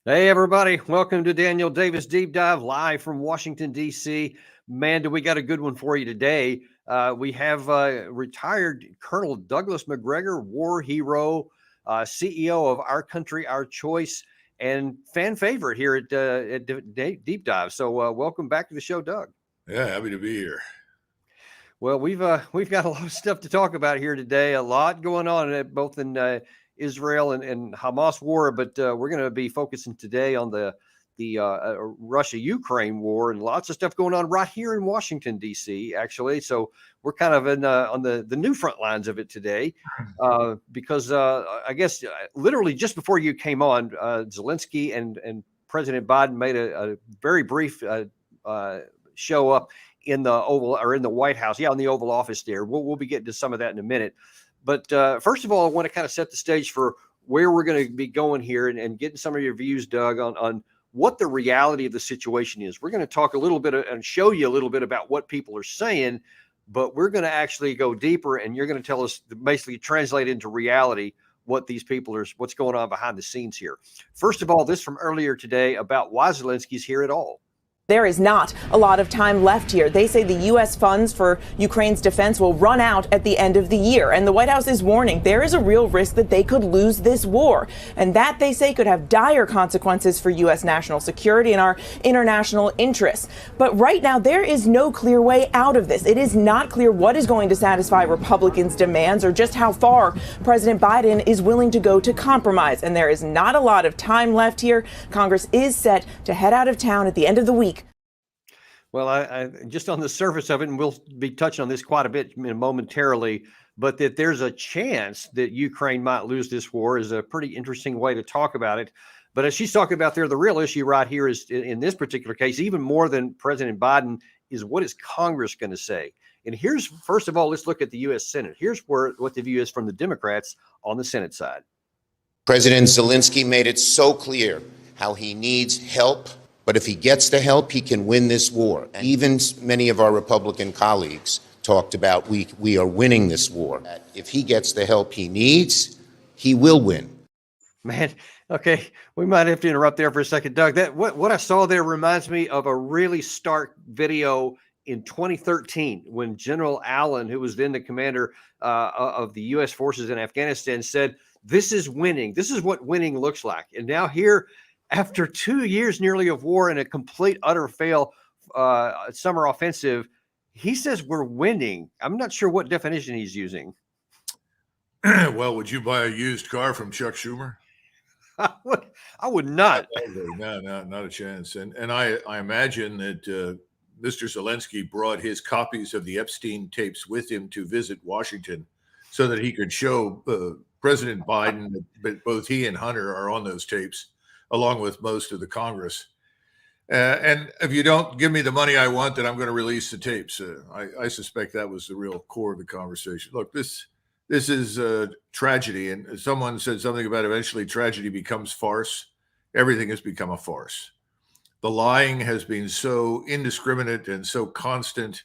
Hey, everybody. Welcome to Daniel Davis Deep Dive live from Washington, D.C. Man, do we got a good one for you today. We have retired Colonel Douglas Macgregor, war hero, CEO of Our Country, Our Choice, and fan favorite here at Deep Dive. So welcome back to the show, Doug. Yeah, happy to be here. Well, we've got a lot of stuff to talk about here today. A lot going on both in Israel and Hamas war, but we're going to be focusing today on the Russia-Ukraine war, and lots of stuff going on right here in Washington D.C. Actually, so we're kind of on the new front lines of it today, because I guess literally just before you came on, Zelensky and President Biden made a very brief show up in the Oval or in the White House. Yeah, in the Oval Office there. We'll be getting to some of that in a minute. But first of all, I want to kind of set the stage for where we're going to be going here and getting some of your views, Doug, on what the reality of the situation is. We're going to talk a little bit and show you a little bit about what people are saying, but we're going to actually go deeper, and you're going to tell us, basically translate into reality what these people are, what's going on behind the scenes here. First of all, this from earlier today about why Zelensky's here at all. There is not a lot of time left here. They say the U.S. funds for Ukraine's defense will run out at the end of the year. And the White House is warning there is a real risk that they could lose this war. And that, they say, could have dire consequences for U.S. national security and our international interests. But right now, there is no clear way out of this. It is not clear what is going to satisfy Republicans' demands or just how far President Biden is willing to go to compromise. And there is not a lot of time left here. Congress is set to head out of town at the end of the week. Well, I just on the surface of it, and we'll be touching on this quite a bit momentarily, but that there's a chance that Ukraine might lose this war is a pretty interesting way to talk about it. But as she's talking about there, the real issue right here is, in this particular case, even more than President Biden, is what is Congress going to say? And here's, first of all, let's look at the U.S. Senate. Here's what the view is from the Democrats on the Senate side. President Zelensky made it so clear how he needs help. But if he gets the help, he can win this war. And even many of our Republican colleagues talked about we are winning this war. If he gets the help he needs, he will win. Man, okay, we might have to interrupt there for a second, Doug. That what I saw there reminds me of a really stark video in 2013 when General Allen, who was then the commander of the U.S. forces in Afghanistan, said, "This is winning. This is what winning looks like." And now here, after 2 years nearly of war and a complete utter fail summer offensive, he says we're winning. I'm not sure what definition he's using. Well, would you buy a used car from Chuck Schumer? I would not. No, not a chance. And I imagine that Mr. Zelensky brought his copies of the Epstein tapes with him to visit Washington so that he could show President Biden that both he and Hunter are on those tapes, along with most of the Congress. And if you don't give me the money I want, then I'm going to release the tapes. I suspect that was the real core of the conversation. Look, this is a tragedy. And someone said something about eventually tragedy becomes farce. Everything has become a farce. The lying has been so indiscriminate and so constant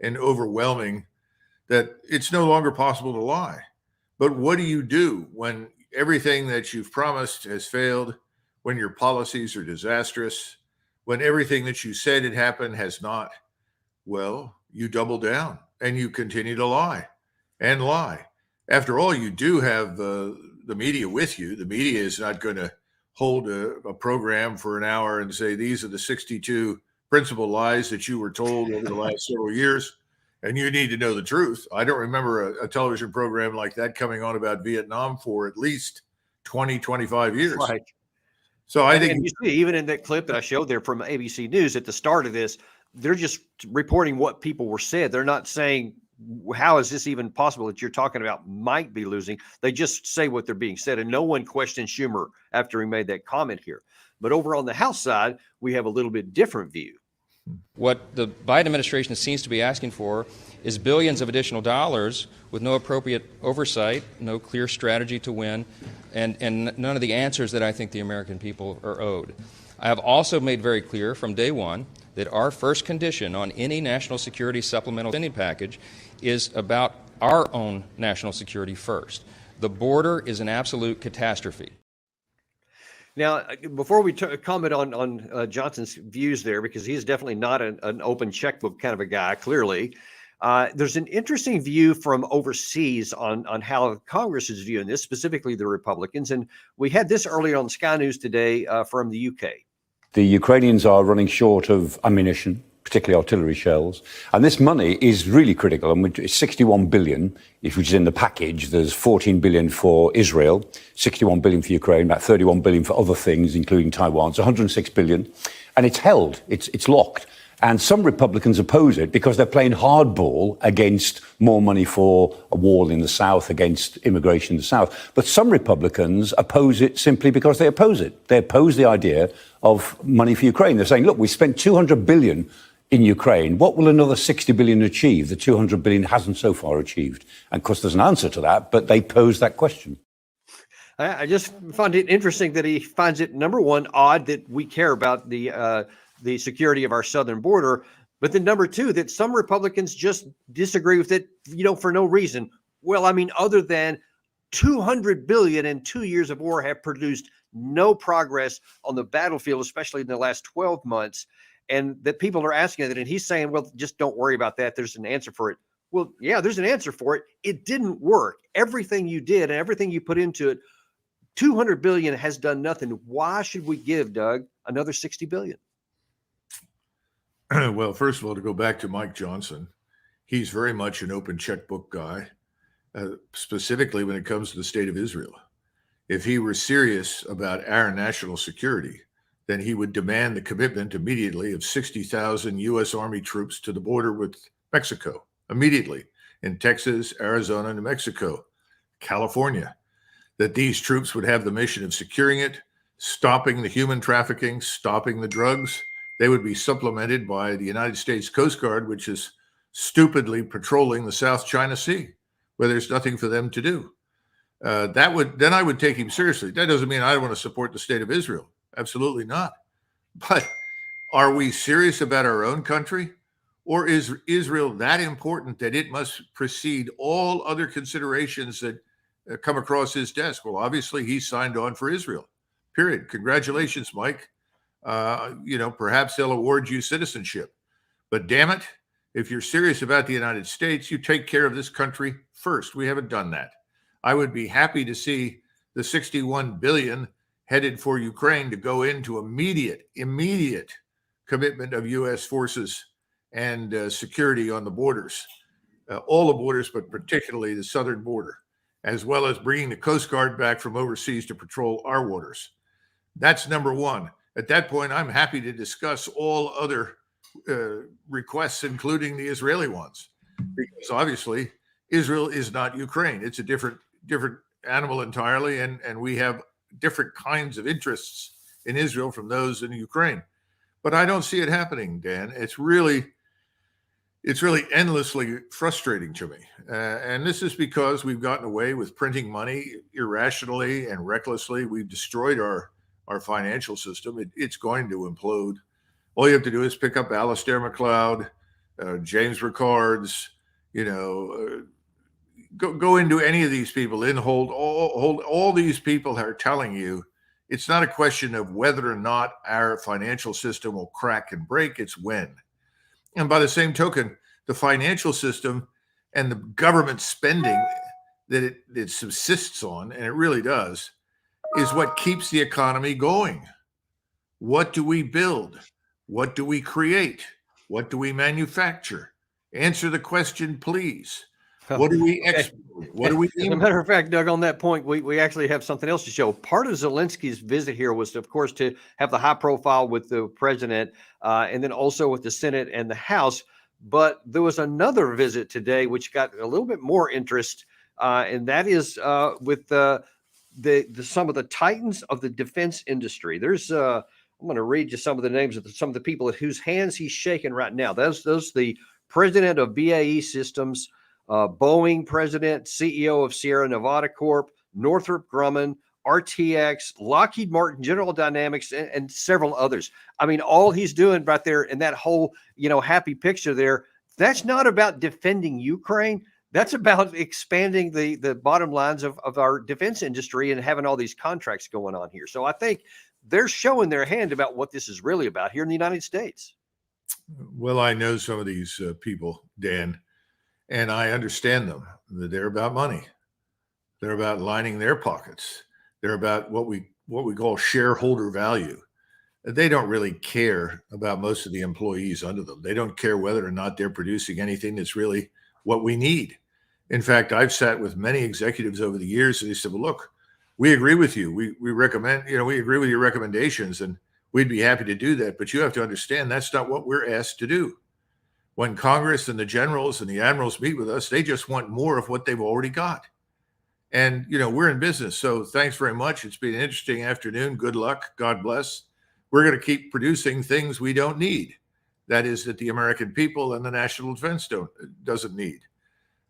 and overwhelming that it's no longer possible to lie. But what do you do when everything that you've promised has failed, when your policies are disastrous, when everything that you said had happened has not? Well, you double down and you continue to lie and lie. After all, you do have the media with you. The media is not going to hold a program for an hour and say, these are the 62 principal lies that you were told over the last several years, and you need to know the truth. I don't remember a television program like that coming on about Vietnam for at least 20, 25 years. Right. So I think, and you see, even in that clip that I showed there from ABC News at the start of this, they're just reporting what people were said. They're not saying, how is this even possible that you're talking about might be losing? They just say what they're being said. And no one questioned Schumer after he made that comment here. But over on the House side, we have a little bit different view. What the Biden administration seems to be asking for is billions of additional dollars with no appropriate oversight, no clear strategy to win, and none of the answers that I think the American people are owed. I have also made very clear from day one that our first condition on any national security supplemental spending package is about our own national security first. The border is an absolute catastrophe. Now, before we comment on Johnson's views there, because he's definitely not an open checkbook kind of a guy, clearly, there's an interesting view from overseas on how Congress is viewing this, specifically the Republicans. And we had this earlier on Sky News today from the UK. The Ukrainians are running short of ammunition, particularly artillery shells. And this money is really critical. And it's 61 billion, which is in the package. There's 14 billion for Israel, 61 billion for Ukraine, about 31 billion for other things, including Taiwan. It's 106 billion. And it's held. It's locked. And some Republicans oppose it because they're playing hardball against more money for a wall in the South, against immigration in the South. But some Republicans oppose it simply because they oppose it. They oppose the idea of money for Ukraine. They're saying, look, we spent 200 billion in Ukraine. What will another 60 billion achieve? The 200 billion hasn't so far achieved. And of course, there's an answer to that, but they pose that question. I just find it interesting that he finds it, number one, odd that we care about the security of our southern border, but then number two, that some Republicans just disagree with it, for no reason. Well, I mean, other than 200 billion in 2 years of war have produced no progress on the battlefield, especially in the last 12 months, and that people are asking that, and he's saying, well, just don't worry about that. There's an answer for it. Well, yeah, there's an answer for it. It didn't work. Everything you did and everything you put into it, 200 billion has done nothing. Why should we give, Doug, another 60 billion? Well, first of all, to go back to Mike Johnson, he's very much an open checkbook guy, specifically when it comes to the state of Israel. If he were serious about our national security, then he would demand the commitment immediately of 60,000 U.S. Army troops to the border with Mexico, immediately, in Texas, Arizona, New Mexico, California, that these troops would have the mission of securing it, stopping the human trafficking, stopping the drugs. They would be supplemented by the United States Coast Guard, which is stupidly patrolling the South China Sea, where there's nothing for them to do. Then I would take him seriously. That doesn't mean I don't want to support the state of Israel. Absolutely not. But are we serious about our own country? Or is Israel that important that it must precede all other considerations that come across his desk? Well, obviously, he signed on for Israel, period. Congratulations, Mike. Perhaps they'll award you citizenship. But damn it, if you're serious about the United States, you take care of this country first. We haven't done that. I would be happy to see the 61 billion headed for Ukraine to go into immediate commitment of U.S. forces and security on the borders, all the borders, but particularly the southern border, as well as bringing the Coast Guard back from overseas to patrol our waters. That's number one. At that point, I'm happy to discuss all other requests, including the Israeli ones, because obviously Israel is not Ukraine. It's a different animal entirely, and we have different kinds of interests in Israel from those in Ukraine. But I don't see it happening, Dan. It's really endlessly frustrating to me. And this is because we've gotten away with printing money irrationally and recklessly. We've destroyed our financial system. It's going to implode. All you have to do is pick up Alistair MacLeod, James Rickards, go into any of these people, hold all these people are telling you it's not a question of whether or not our financial system will crack and break, it's when. And by the same token, the financial system and the government spending that it subsists on, and it really does, is what keeps the economy going. What do we build? What do we create? What do we manufacture? Answer the question, please. What do we export? What do we As a matter of fact, Doug, on that point, we actually have something else to show. Part of Zelensky's visit here was, of course, to have the high profile with the president and then also with the Senate and the House. But there was another visit today which got a little bit more interest, and that is with some of the titans of the defense industry. There's I'm going to read you some of the names of some of the people at whose hands he's shaking right now. Those the president of BAE Systems, Boeing president, CEO of Sierra Nevada Corp, Northrop Grumman, RTX, Lockheed Martin, General Dynamics, and several others. I mean, all he's doing right there in that whole, happy picture there, that's not about defending Ukraine. That's about expanding the bottom lines of our defense industry and having all these contracts going on here. So I think they're showing their hand about what this is really about here in the United States. Well, I know some of these people, Dan, and I understand them. They're about money. They're about lining their pockets. They're about what we call shareholder value. They don't really care about most of the employees under them. They don't care whether or not they're producing anything that's really what we need. In fact, I've sat with many executives over the years, and they said, "Well, look, we agree with you. We recommend, we agree with your recommendations, and we'd be happy to do that. But you have to understand that's not what we're asked to do. When Congress and the generals and the admirals meet with us, they just want more of what they've already got. And, we're in business. So thanks very much. It's been an interesting afternoon. Good luck. God bless. We're going to keep producing things we don't need. That is, that the American people and the national defense doesn't need."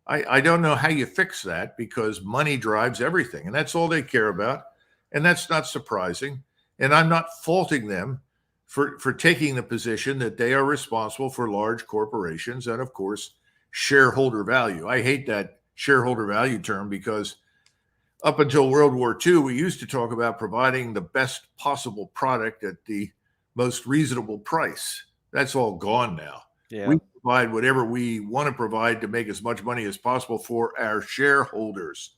I don't know how you fix that, because money drives everything, and that's all they care about. And that's not surprising. And I'm not faulting them for taking the position that they are responsible for large corporations and, of course, shareholder value. I hate that shareholder value term, because up until World War II, we used to talk about providing the best possible product at the most reasonable price. That's all gone now. Yeah. We provide whatever we want to provide to make as much money as possible for our shareholders.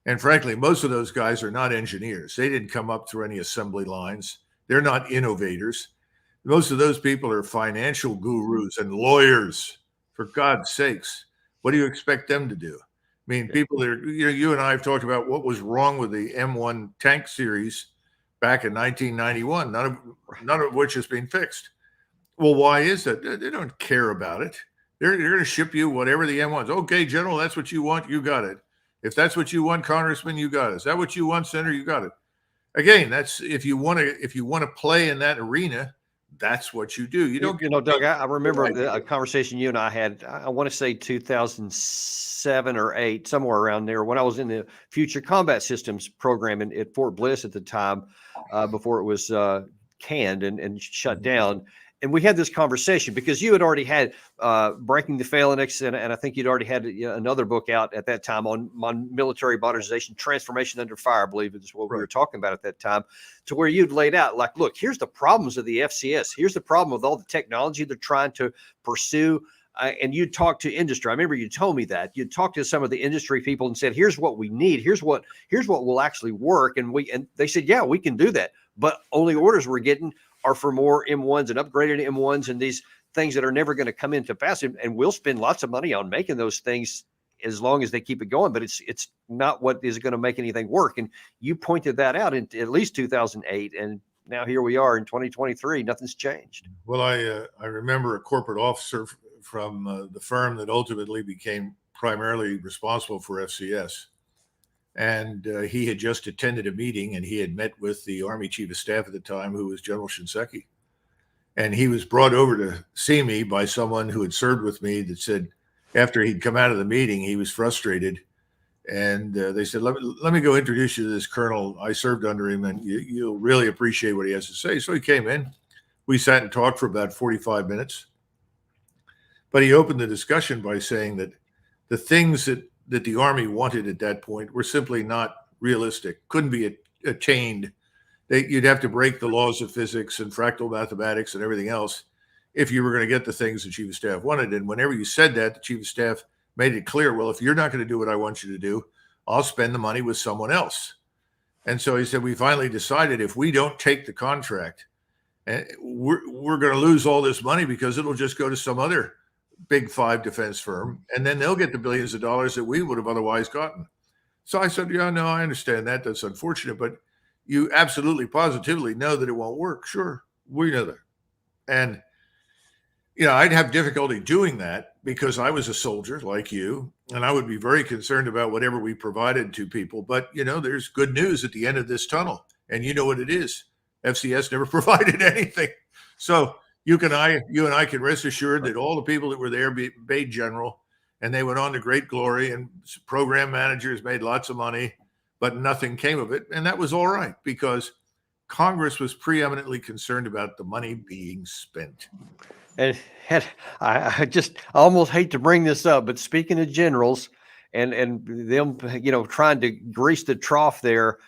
And frankly, most of those guys are not engineers. They didn't come up through any assembly lines. They're not innovators. Most of those people are financial gurus and lawyers, for God's sakes. What do you expect them to do? I mean, people that are, you and I have talked about what was wrong with the M1 tank series back in 1991, none of which has been fixed. Well, why is that? They don't care about it. They're going to ship you whatever the M1 is. Okay, General, that's what you want. You got it. If that's what you want, Congressman, you got it. Is that what you want, Senator? You got it. Again, that's if you want to play in that arena, that's what you do. You don't. Doug, I remember a conversation you and I had. I want to say 2007 or 8, somewhere around there, when I was in the Future Combat Systems program at Fort Bliss at the time, before it was canned and shut down. And we had this conversation because you had already had Breaking the Phalanx, and I think you'd already had another book out at that time on military modernization, Transformation Under Fire, I believe is what we were talking about at that time, to where you'd laid out, like, look, here's the problems of the FCS. Here's the problem with all the technology they're trying to pursue. And you talked to industry. I remember you told me that. You talked to some of the industry people and said, here's what we need. Here's what will actually work. And they said, yeah, we can do that. But only orders we're getting are for more M1s and upgraded M1s and these things that are never going to come into pass. And we'll spend lots of money on making those things as long as they keep it going. But it's not what is going to make anything work. And you pointed that out in at least 2008. And now here we are in 2023. Nothing's changed. Well, I remember a corporate officer from the firm that ultimately became primarily responsible for FCS. And he had just attended a meeting, and he had met with the Army Chief of Staff at the time, who was General Shinseki. And he was brought over to see me by someone who had served with me that said, after he'd come out of the meeting, he was frustrated. And they said, let me go introduce you to this colonel. I served under him, and you'll really appreciate what he has to say. So he came in. We sat and talked for about 45 minutes. But he opened the discussion by saying that the things that the Army wanted at that point were simply not realistic, couldn't be attained. You'd have to break the laws of physics and fractal mathematics and everything else if you were going to get the things the Chief of Staff wanted. And whenever you said that, the Chief of Staff made it clear, well, if you're not going to do what I want you to do, I'll spend the money with someone else. And so he said, we finally decided if we don't take the contract, we're going to lose all this money because it'll just go to some other Big Five defense firm, and then they'll get the billions of dollars that we would have otherwise gotten. So I said, yeah, no, I understand that. That's unfortunate, but you absolutely positively know that it won't work. Sure, we know that. And, I'd have difficulty doing that because I was a soldier like you, and I would be very concerned about whatever we provided to people. But, there's good news at the end of this tunnel, and you know what it is. FCS never provided anything. So you and I can rest assured that all the people that were there paid general, and they went on to great glory, and program managers made lots of money, but nothing came of it. And that was all right because Congress was preeminently concerned about the money being spent. And I almost hate to bring this up, but speaking of generals and them, trying to grease the trough there,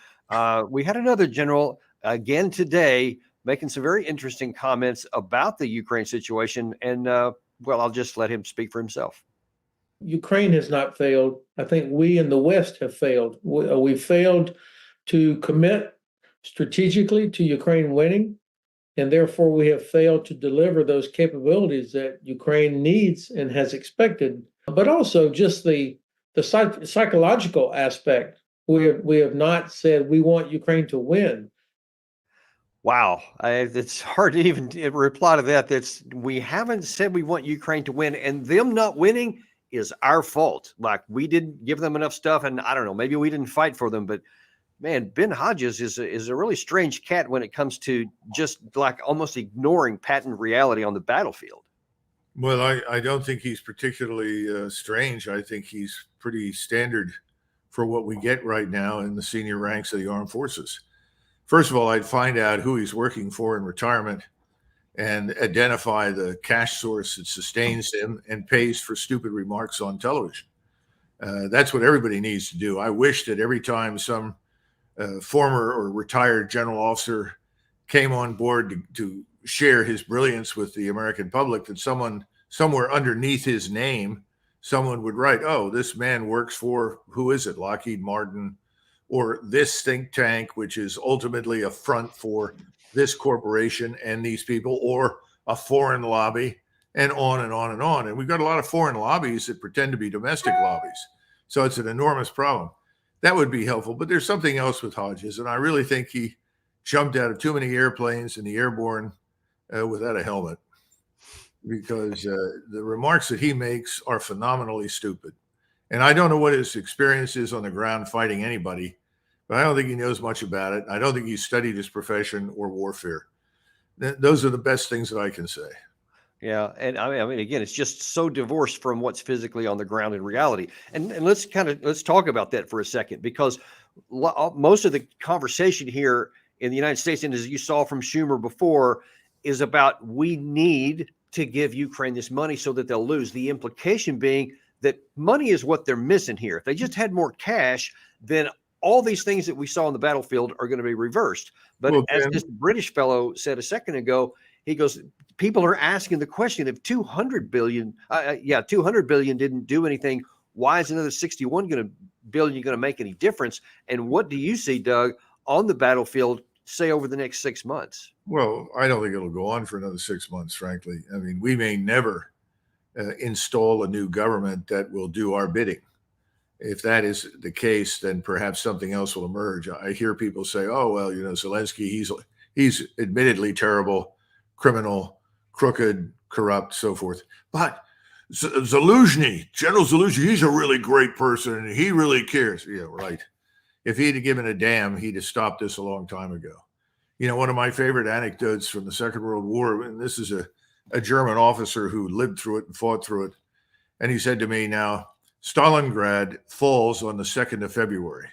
we had another general again today, making some very interesting comments about the Ukraine situation. And well, I'll just let him speak for himself. Ukraine has not failed. I think we in the West have failed. We failed to commit strategically to Ukraine winning, and therefore we have failed to deliver those capabilities that Ukraine needs and has expected. But also just the psychological aspect. We have not said we want Ukraine to win. Wow, it's hard to even reply to that. We haven't said we want Ukraine to win, and them not winning is our fault. Like, we didn't give them enough stuff, and I don't know, maybe we didn't fight for them. But man, Ben Hodges is a really strange cat when it comes to just like almost ignoring patent reality on the battlefield. Well, I don't think he's particularly strange. I think he's pretty standard for what we get right now in the senior ranks of the armed forces. First of all, I'd find out who he's working for in retirement and identify the cash source that sustains him and pays for stupid remarks on television. That's what everybody needs to do. I wish that every time some former or retired general officer came on board to share his brilliance with the American public, that someone somewhere underneath his name, someone would write, oh, this man works for, who is it, Lockheed Martin, or this think tank, which is ultimately a front for this corporation and these people, or a foreign lobby, and on and on and on. And we've got a lot of foreign lobbies that pretend to be domestic lobbies. So it's an enormous problem. That would be helpful. But there's something else with Hodges, and I really think he jumped out of too many airplanes in the airborne without a helmet, because the remarks that he makes are phenomenally stupid. And I don't know what his experience is on the ground fighting anybody, but I don't think he knows much about it. I don't think he's studied his profession or warfare. Those are the best things that I can say. Yeah, and I mean, again, it's just so divorced from what's physically on the ground in reality. And let's talk about that for a second, because most of the conversation here in the United States, and as you saw from Schumer before, is about we need to give Ukraine this money so that they'll lose. The implication being that money is what they're missing here. If they just had more cash, then all these things that we saw on the battlefield are going to be reversed. But as this British fellow said a second ago, he goes, people are asking the question, if 200 billion didn't do anything, why is another 61 billion going to make any difference? And what do you see, Doug, on the battlefield, say over the next 6 months? Well, I don't think it'll go on for another 6 months, frankly. I mean, we may never install a new government that will do our bidding. If that is the case, then perhaps something else will emerge. I hear people say, oh, well, you know, Zelensky, he's admittedly terrible, criminal, crooked, corrupt, so forth. But Zelensky, General Zelensky, he's a really great person and he really cares. Yeah, right. If he'd have given a damn, he'd have stopped this a long time ago. You know, one of my favorite anecdotes from the Second World War, and this is a German officer who lived through it and fought through it. And he said to me, now, Stalingrad falls on the 2nd of February,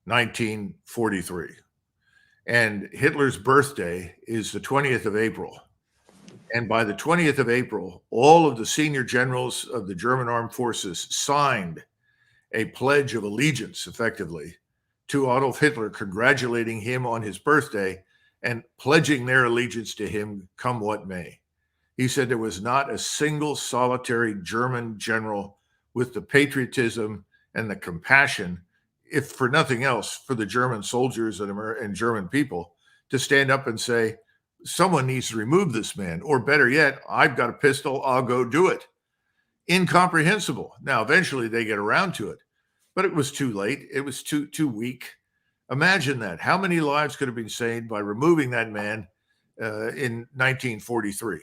1943. And Hitler's birthday is the 20th of April. And by the 20th of April, all of the senior generals of the German armed forces signed a pledge of allegiance, effectively, to Adolf Hitler, congratulating him on his birthday and pledging their allegiance to him come what may. He said there was not a single solitary German general with the patriotism and the compassion, if for nothing else, for the German soldiers and German people, to stand up and say, someone needs to remove this man, or better yet, I've got a pistol, I'll go do it. Incomprehensible. Now, eventually they get around to it, but it was too late. It was too weak. Imagine that. How many lives could have been saved by removing that man in 1943?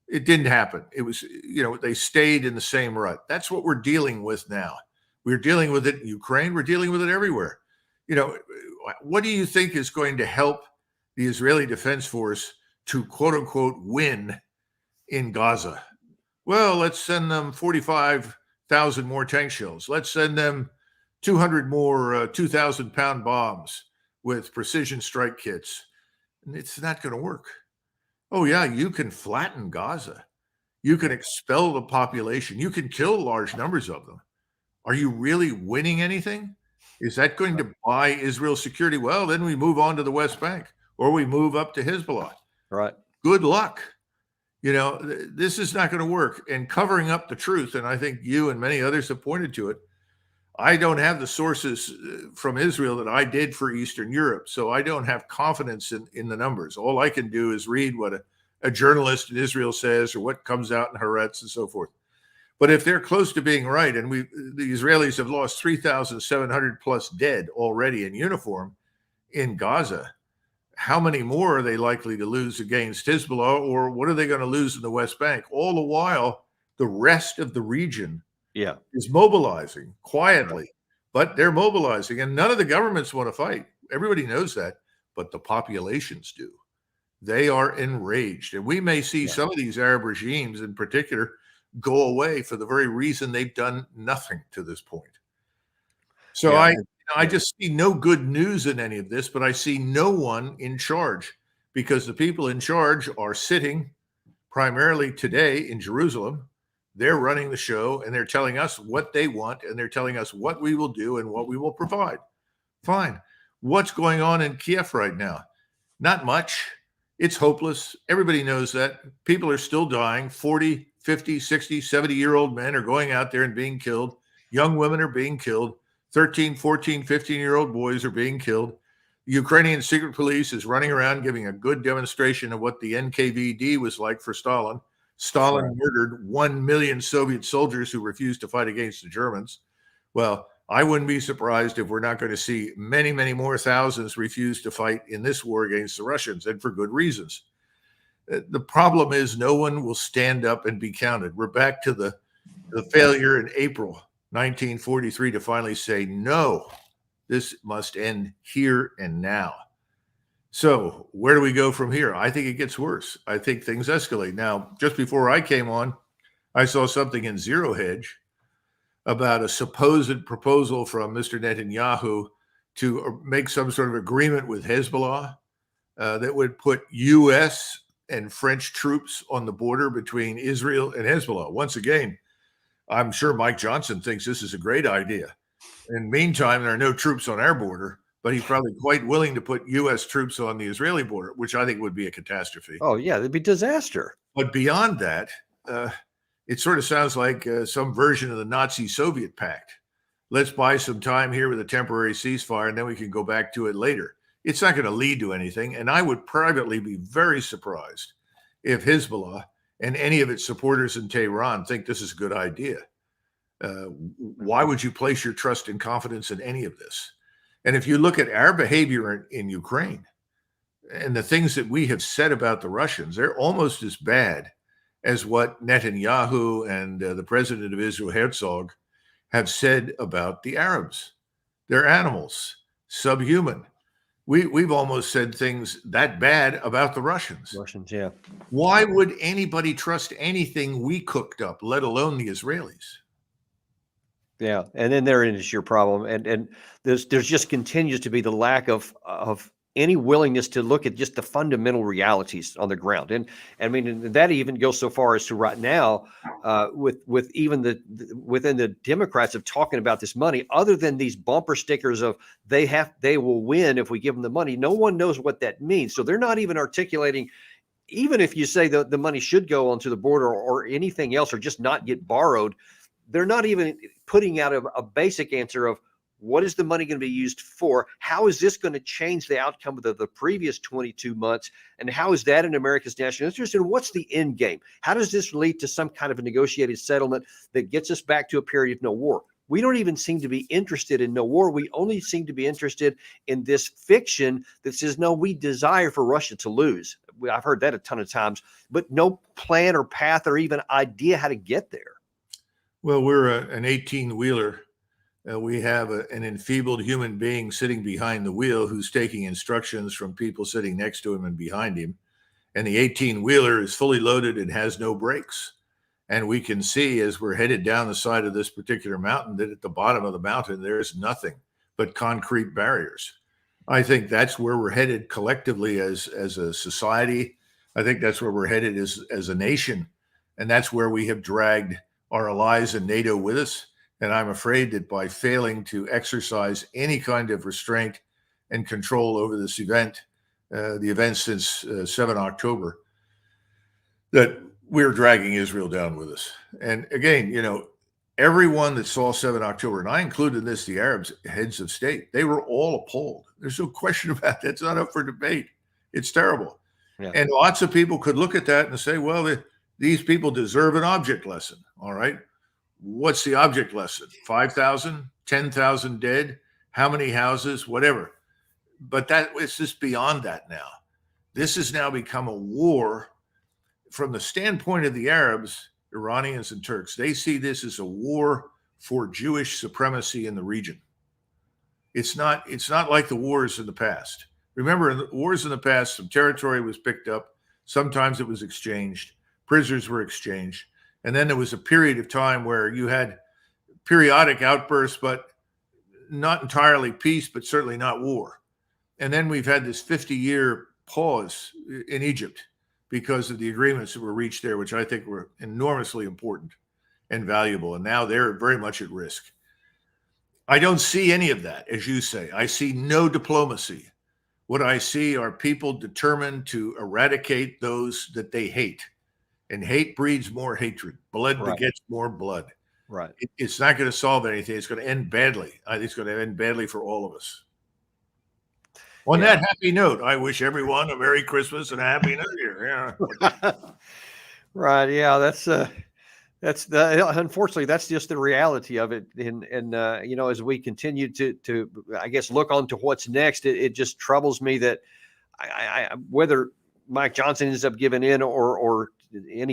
It didn't happen. It was, you know, they stayed in the same rut. That's what we're dealing with now. We're dealing with it in Ukraine. We're dealing with it everywhere. You know, what do you think is going to help the Israeli Defense Force to, quote unquote, win in Gaza? Well, let's send them 45,000 more tank shells. Let's send them 200 more 2,000-pound bombs with precision strike kits. And it's not going to work. Oh, yeah, you can flatten Gaza. You can expel the population. You can kill large numbers of them. Are you really winning anything? Is that going to buy Israel security? Well, then we move on to the West Bank. or we move up to Hezbollah. Right. Good luck. You know, this is not going to work. And covering up the truth, and I think you and many others have pointed to it, I don't have the sources from Israel that I did for Eastern Europe, so I don't have confidence in the numbers. All I can do is read what a journalist in Israel says or what comes out in Haaretz and so forth. But if they're close to being right, and the Israelis have lost 3,700 plus dead already in uniform in Gaza, how many more are they likely to lose against Hezbollah, or what are they going to lose in the West Bank? All the while, the rest of the region is mobilizing quietly, but they're mobilizing, and none of the governments want to fight. Everybody knows that, but the populations do. They are enraged, and we may see some of these Arab regimes in particular go away for the very reason they've done nothing to this point. So I just see no good news in any of this, but I see no one in charge, because the people in charge are sitting primarily today in Jerusalem. They're running the show, and they're telling us what they want, and they're telling us what we will do and what we will provide. Fine. What's going on in Kiev right now? Not much. It's hopeless. Everybody knows that. People are still dying. 40, 50, 60, 70-year-old men are going out there and being killed. Young women are being killed. 13, 14, 15-year-old boys are being killed. The Ukrainian secret police is running around giving a good demonstration of what the NKVD was like for Stalin. Stalin murdered 1 million Soviet soldiers who refused to fight against the Germans. Well, I wouldn't be surprised if we're not going to see many, many more thousands refuse to fight in this war against the Russians, and for good reasons. The problem is no one will stand up and be counted. We're back to the failure in April 1943 to finally say, no, this must end here and now. So where do we go from here? I think it gets worse. I think things escalate. Now, just before I came on, I saw something in Zero Hedge about a supposed proposal from Mr. Netanyahu to make some sort of agreement with Hezbollah that would put U.S. and French troops on the border between Israel and Hezbollah. Once again, I'm sure Mike Johnson thinks this is a great idea. In the meantime, there are no troops on our border, but he's probably quite willing to put U.S. troops on the Israeli border, which I think would be a catastrophe. Oh, yeah, it'd be disaster. But beyond that, it sort of sounds like some version of the Nazi-Soviet pact. Let's buy some time here with a temporary ceasefire, and then we can go back to it later. It's not going to lead to anything, and I would privately be very surprised if Hezbollah and any of its supporters in Tehran think this is a good idea. Why would you place your trust and confidence in any of this? And if you look at our behavior in Ukraine and the things that we have said about the Russians, they're almost as bad as what Netanyahu and the president of Israel, Herzog, have said about the Arabs. They're animals, subhuman. We've almost said things that bad about the Russians. Yeah. Why would anybody trust anything we cooked up, let alone the Israelis? Yeah, and then therein is your problem, and there's just continues to be the lack of any willingness to look at just the fundamental realities on the ground, and I mean that even goes so far as to right now, with even within the Democrats of talking about this money, other than these bumper stickers of they will win if we give them the money. No one knows what that means, so they're not even articulating. Even if you say the money should go onto the border or anything else, or just not get borrowed, they're not even putting out a basic answer of what is the money going to be used for? How is this going to change the outcome of the previous 22 months? And how is that in America's national interest? And what's the end game? How does this lead to some kind of a negotiated settlement that gets us back to a period of no war? We don't even seem to be interested in no war. We only seem to be interested in this fiction that says, no, we desire for Russia to lose. I've heard that a ton of times, but no plan or path or even idea how to get there. Well, we're an 18-wheeler. We have an enfeebled human being sitting behind the wheel who's taking instructions from people sitting next to him and behind him. And the 18-wheeler is fully loaded and has no brakes. And we can see as we're headed down the side of this particular mountain that at the bottom of the mountain, there's nothing but concrete barriers. I think that's where we're headed collectively as a society. I think that's where we're headed as a nation. And that's where we have dragged our allies in NATO with us. And I'm afraid that by failing to exercise any kind of restraint and control over this event, the events since 7 October, that we're dragging Israel down with us. And again, everyone that saw 7 October, and I included in this, the Arabs heads of state, they were all appalled. There's no question about that. It's not up for debate. It's terrible. Yeah. And lots of people could look at that and say, well, these people deserve an object lesson. All right. What's the object lesson? 5,000, 10,000 dead, how many houses, whatever. But it's just beyond that now. This has now become a war from the standpoint of the Arabs, Iranians and Turks. They see this as a war for Jewish supremacy in the region. It's not like the wars in the past. Remember, in the wars in the past, some territory was picked up. Sometimes it was exchanged. Prisoners were exchanged. And then there was a period of time where you had periodic outbursts, but not entirely peace, but certainly not war. And then we've had this 50-year pause in Egypt because of the agreements that were reached there, which I think were enormously important and valuable. And now they're very much at risk. I don't see any of that, as you say. I see no diplomacy. What I see are people determined to eradicate those that they hate. And hate breeds more hatred. Blood begets more blood. Right. It's not going to solve anything. It's going to end badly. I think it's going to end badly for all of us. On that happy note, I wish everyone a Merry Christmas and a Happy New Year. Yeah. Right. Yeah. That's unfortunately, that's just the reality of it. And as we continue to I guess, look on to what's next, it just troubles me that I whether Mike Johnson ends up giving in or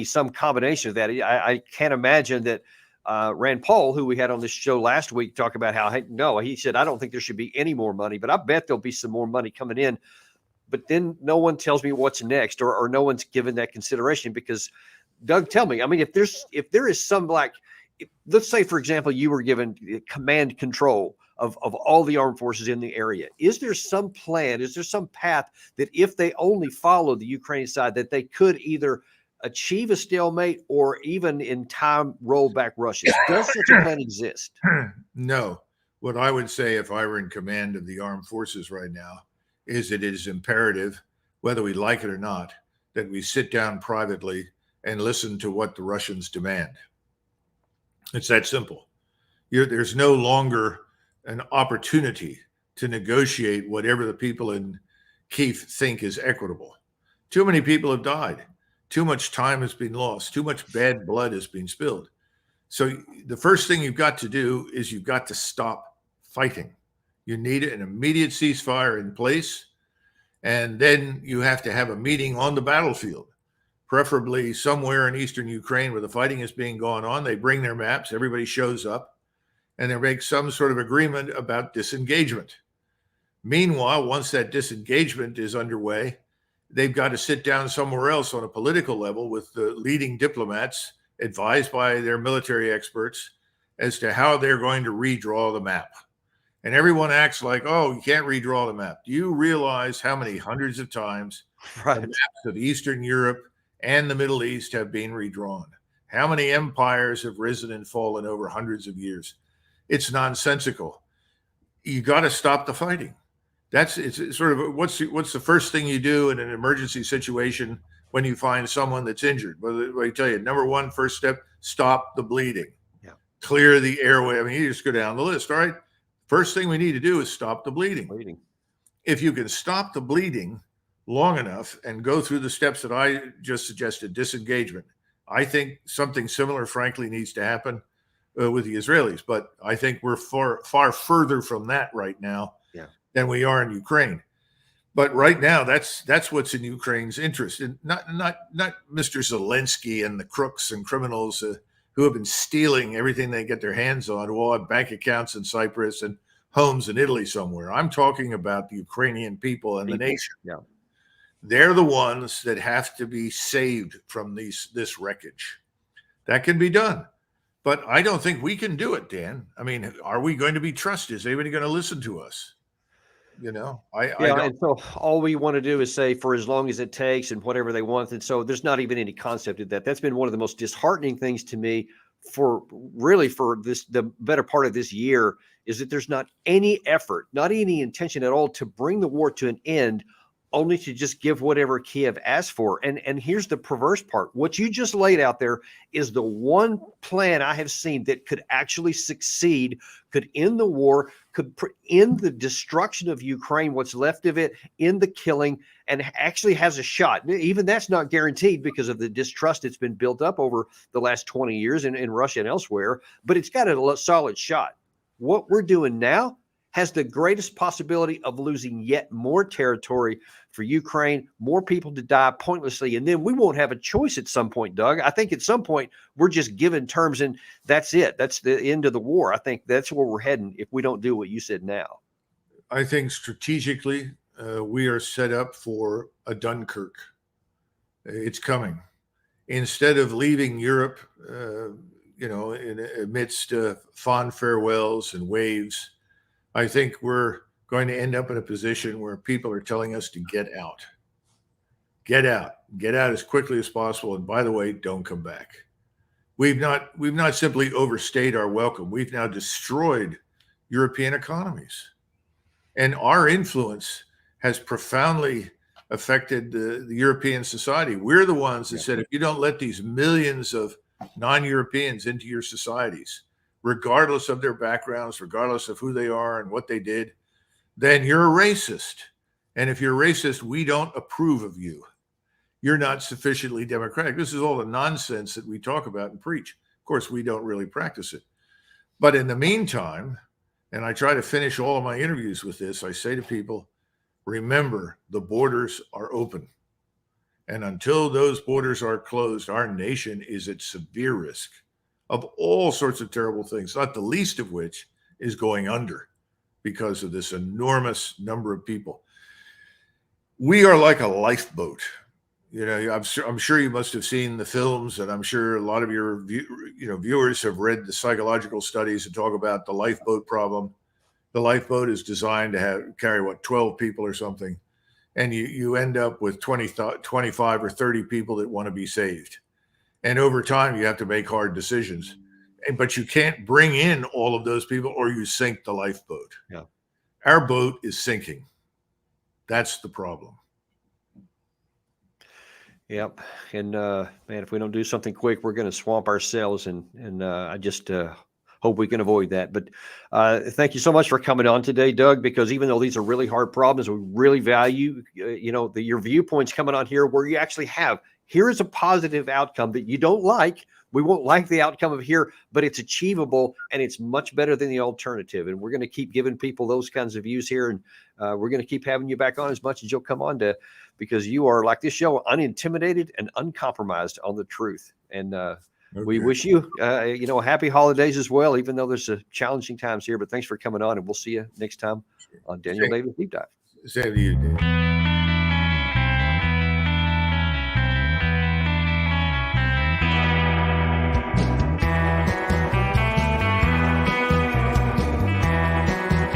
some combination of that. I can't imagine that Rand Paul, who we had on this show last week, talk about how, he said, I don't think there should be any more money, but I bet there'll be some more money coming in. But then no one tells me what's next, or no one's given that consideration. Because Doug, tell me, I mean, if there is some, let's say, for example, you were given command control of all the armed forces in the area. Is there some plan? Is there some path that if they only follow the Ukrainian side, that they could either achieve a stalemate or even in time roll back Russia? Does such a plan exist? No. What I would say if I were in command of the armed forces right now is that it is imperative, whether we like it or not, that we sit down privately and listen to what the Russians demand. It's that simple. There's no longer an opportunity to negotiate whatever the people in Kyiv think is equitable. Too many people have died. Too much time has been lost. Too much bad blood has been spilled. So the first thing you've got to do is you've got to stop fighting. You need an immediate ceasefire in place. And then you have to have a meeting on the battlefield, preferably somewhere in eastern Ukraine where the fighting is being going on. They bring their maps, everybody shows up, and they make some sort of agreement about disengagement. Meanwhile, once that disengagement is underway, they've got to sit down somewhere else on a political level with the leading diplomats, advised by their military experts, as to how they're going to redraw the map. And everyone acts like, oh, you can't redraw the map. Do you realize how many hundreds of times the maps of Eastern Europe and the Middle East have been redrawn? How many empires have risen and fallen over hundreds of years? It's nonsensical. You got to stop the fighting. It's sort of what's the first thing you do in an emergency situation when you find someone that's injured? Well, I tell you, number one, first step, stop the bleeding. Yeah. Clear the airway. I mean, you just go down the list. All right. First thing we need to do is stop the bleeding. If you can stop the bleeding long enough and go through the steps that I just suggested, disengagement, I think something similar, frankly, needs to happen with the Israelis. But I think we're far further from that right now than we are in Ukraine. But right now, that's what's in Ukraine's interest, and not Mr. Zelensky and the crooks and criminals who have been stealing everything they get their hands on, who all have bank accounts in Cyprus and homes in Italy somewhere. I'm talking about the Ukrainian people and the nation. Yeah. They're the ones that have to be saved from this wreckage. That can be done. But I don't think we can do it, Dan. I mean, are we going to be trusted? Is anybody going to listen to us? And so all we want to do is say for as long as it takes and whatever they want. And so there's not even any concept of that. That's been one of the most disheartening things to me for the better part of this year, is that there's not any effort, not any intention at all to bring the war to an end only to just give whatever Kiev asked for. And here's the perverse part. What you just laid out there is the one plan I have seen that could actually succeed, could end the war, could end the destruction of Ukraine, what's left of it, end the killing, and actually has a shot. Even that's not guaranteed because of the distrust that's been built up over the last 20 years in Russia and elsewhere, but it's got a solid shot. What we're doing now has the greatest possibility of losing yet more territory for Ukraine, more people to die pointlessly, and then we won't have a choice at some point, Doug. I think at some point we're just given terms and that's it. That's the end of the war. I think that's where we're heading if we don't do what you said now. I think strategically we are set up for a Dunkirk. It's coming. Instead of leaving Europe, amidst fond farewells and waves, I think we're going to end up in a position where people are telling us to get out. Get out as quickly as possible. And by the way, don't come back. We've not simply overstayed our welcome. We've now destroyed European economies. And our influence has profoundly affected the European society. We're the ones that said, if you don't let these millions of non-Europeans into your societies, regardless of their backgrounds, regardless of who they are and what they did, then you're a racist. And if you're racist, we don't approve of you. You're not sufficiently democratic. This is all the nonsense that we talk about and preach. Of course, we don't really practice it. But in the meantime, and I try to finish all of my interviews with this, I say to people, remember, the borders are open. And until those borders are closed, our nation is at severe risk of all sorts of terrible things, not the least of which is going under because of this enormous number of people. We are like a lifeboat. I'm sure you must have seen the films, and I'm sure a lot of your viewers have read the psychological studies that talk about the lifeboat problem. The lifeboat is designed to carry 12 people or something, and you end up with 25 or 30 people that want to be saved. And over time, you have to make hard decisions. But you can't bring in all of those people or you sink the lifeboat. Yeah. Our boat is sinking. That's the problem. Yep. And man, if we don't do something quick, we're going to swamp ourselves. And I just hope we can avoid that. But thank you so much for coming on today, Doug, because even though these are really hard problems, we really value, your viewpoints coming on here where you actually have, here is a positive outcome that you don't like. We won't like the outcome of here, but it's achievable and it's much better than the alternative. And we're going to keep giving people those kinds of views here. And we're going to keep having you back on as much as you'll come on because you are, like this show, unintimidated and uncompromised on the truth. And we wish you, happy holidays as well, even though there's challenging times here. But thanks for coming on, and we'll see you next time on Daniel Davis Deep Dive. Same to you, Dave.